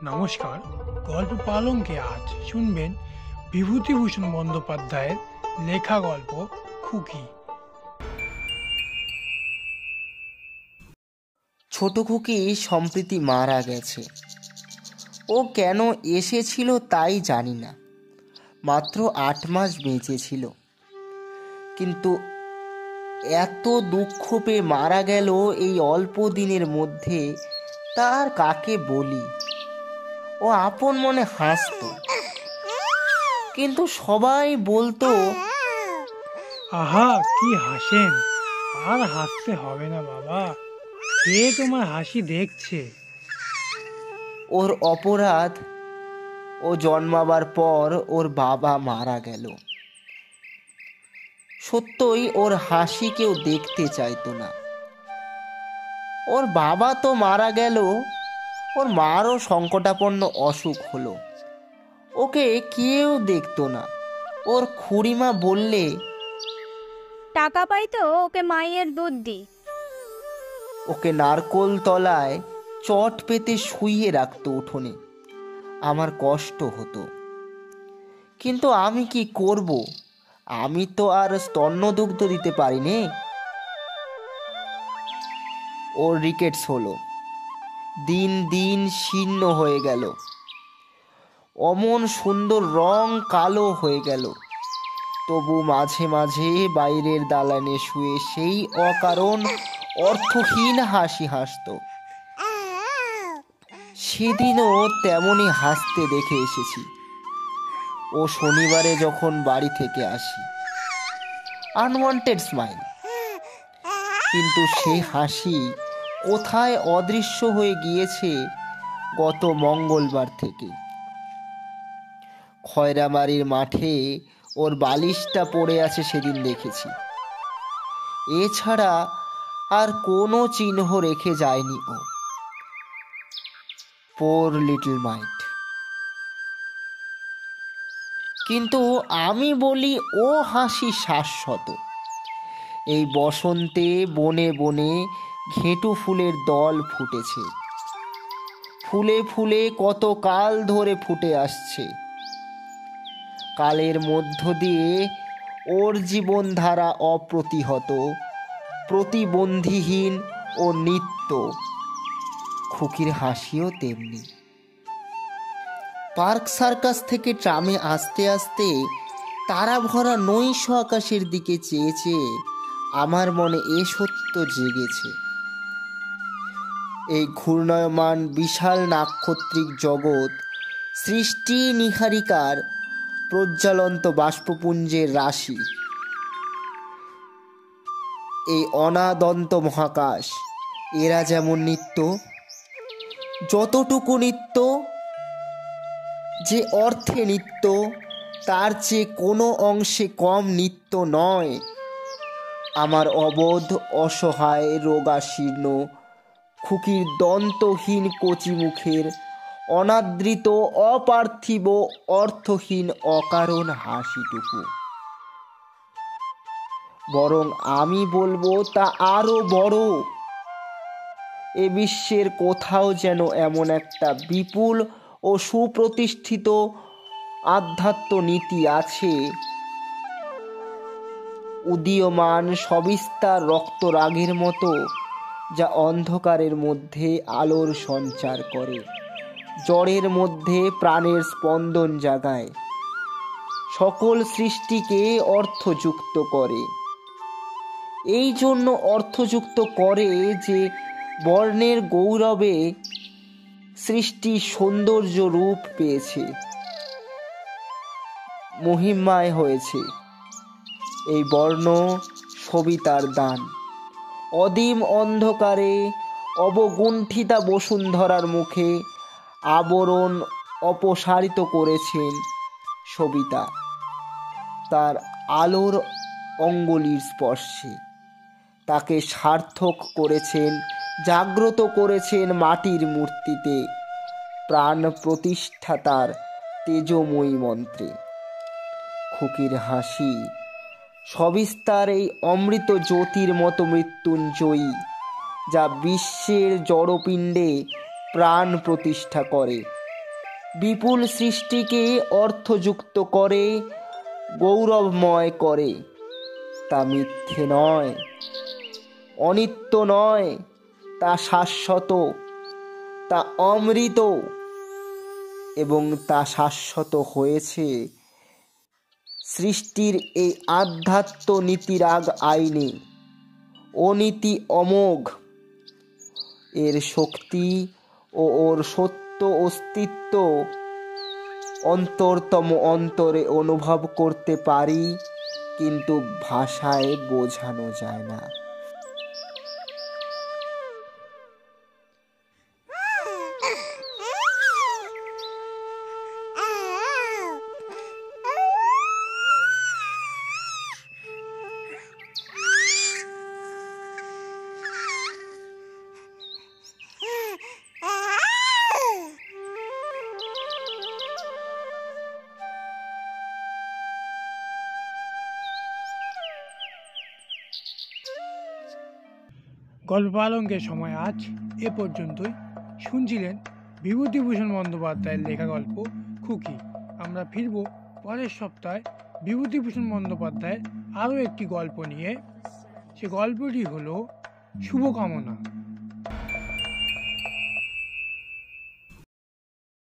নমস্কার। গল্প পালঙ্কে আজ শুনবেন বিভূতিভূষণ বন্দ্যোপাধ্যায়ের লেখা গল্প খুকি। ছোট খুকি সম্প্রতি মারা গেছে। ও কেন এসেছিল তাই জানি না। মাত্র 8 মাস বেঁচে ছিল, কিন্তু এত দুঃখ পেয়ে মারা গেল এই অল্প দিনের মধ্যে, তার কাকে বলি। ও আপন মনে হাসতো, কিন্তু সবাই বলতো, আহা, কি হাসেন! আর হাসতে হবে না বাবা, কে তোমার হাসি দেখছে? ওর অপরাধ, ও জন্মাবার পর ওর বাবা মারা গেল। সত্যই ওর হাসি কেউ দেখতে চাইতো না। ওর বাবা তো মারা গেল, ওর মারও সংকটাপন্ন অসুখ হলো। ওকে কেউ দেখতো না। ওর খুড়িমা বললে, টাকা পাই তো ওকে মাইয়ের দুধ দিই। ওকে নারকোল তলায় চট পেতে শুইয়ে রাখতো উঠোনে। আমার কষ্ট হতো, কিন্তু আমি কি করব? আমি তো আর স্তন্যদুগ্ধ দিতে পারি নে। ওর রিকেটস হলো, দিন দিন শীর্ণ হয়ে গেল। অমন সুন্দর রং কালো হয়ে গেল। তবু মাঝে মাঝে বাইরের দালানে শুয়ে সেই অকারণ অর্থহীন হাসি হাসত। সেদিনও তেমনই হাসতে দেখে এসেছি। ও শনিবারে যখন বাড়ি থেকে আসি, আনওয়ান্টেড স্মাইল, কিন্তু সেই হাসি কোথায় অদৃশ্য হয়ে গিয়েছে গত মঙ্গলবার থেকে। খয়রাবাড়ির মাঠে ওর বালিশটা পড়ে আছে সেদিন দেখেছি। এছাড়া আর কোনো চিহ্ন রেখে যায়নি ও। পোর লিটল মাইট। কিন্তু আমি বলি, ও হাসি শাশ্বত। এই বসন্তে বনে বনে ঘেঁটু ফুলের দল ফুটেছে। ফুলে ফুলে কত কাল ধরে ফুটে আসছে। কালের মধ্য দিয়ে ওর জীবনধারা অপ্রতিহত, প্রতিবন্ধীহীন ও নিত্য। খুকির হাসিও তেমনি। পার্ক সার্কাস থেকে ট্রামে আসতে আসতে তারা ভরা নৈশ আকাশের দিকে চেয়ে চেয়ে আমার মনে এ সত্য জেগেছে, এই ঘূর্ণায়মান বিশাল নাক্ষত্রিক জগৎ সৃষ্টি নিহারিকার প্রজ্বলন্ত বাষ্পপুঞ্জের রাশি। এই অনাদন্ত মহাকাশ, এরা যেমন নিত্য, যতটুকু নিত্য, যে অর্থে নিত্য, তার চেয়ে কোনো অংশে কম নিত্য নয়। আমার অবোধ, অসহায়, রোগাশীর্ণ খুকির দন্তহীন কচি মুখের অনাদৃত, অপার্থিব, অর্থহীন, অকারণ হাসিটুকু। বরং আমি বলবো, তা আরো বড়। এ বিশ্বের কোথাও যেন এমন একটা বিপুল ও সুপ্রতিষ্ঠিত আধ্যাত্ম নীতি আছে, উদীয়মান সবিস্তার রক্তরাগের মতো, যা অন্ধকারের মধ্যে আলোর সঞ্চার করে, জড়ের মধ্যে প্রাণের স্পন্দন জাগায়, সকল সৃষ্টিকে অর্থযুক্ত করে। এই জন্য অর্থযুক্ত করে যে বর্ণের গৌরবে সৃষ্টি সৌন্দর্য রূপ পেয়েছে, মহিমায় হয়েছে। এই বর্ণ সবিতার দান। অদিম অন্ধকারে অবগুণ্ঠিতা বসুন্ধরার মুখে আবরণ অপসারিত করেছেন সবিতা তার আলোর অঙ্গুলির স্পর্শে। তাকে সার্থক করেছেন, জাগ্রত করেছেন মাটির মূর্তিতে, প্রাণ প্রতিষ্ঠাতার তেজময়ী মন্ত্রে। খুকির হাসি সবিস্তার এই অমৃত জ্যোতির মতো মৃত্যুঞ্জয়ী, যা বিশ্বের জড়পিণ্ডে প্রাণ প্রতিষ্ঠা করে, বিপুল সৃষ্টিকে অর্থযুক্ত করে, গৌরবময় করে। তা মিথ্যে নয়, অনিত্য নয়, তা শাশ্বত, তা অমৃত, এবং তা শাশ্বত হয়েছে সৃষ্টির এই আধ্যাত্ম নীতিরাগ আইনে। অনীতি অমোঘ, এর শক্তি ও ওর সত্য অস্তিত্ব অন্তরতম অন্তরে অনুভব করতে পারি, কিন্তু ভাষায় বোঝানো যায় না। গল্পালঙ্কের সময় আজ এ পর্যন্তই। শুনছিলেন বিভূতিভূষণ বন্দ্যোপাধ্যায়ের লেখা গল্প খুকি। আমরা ফিরব পরের সপ্তাহে বিভূতিভূষণ বন্দ্যোপাধ্যায়ের আরও একটি গল্প নিয়ে। সে গল্পটি হলো শুভকামনা।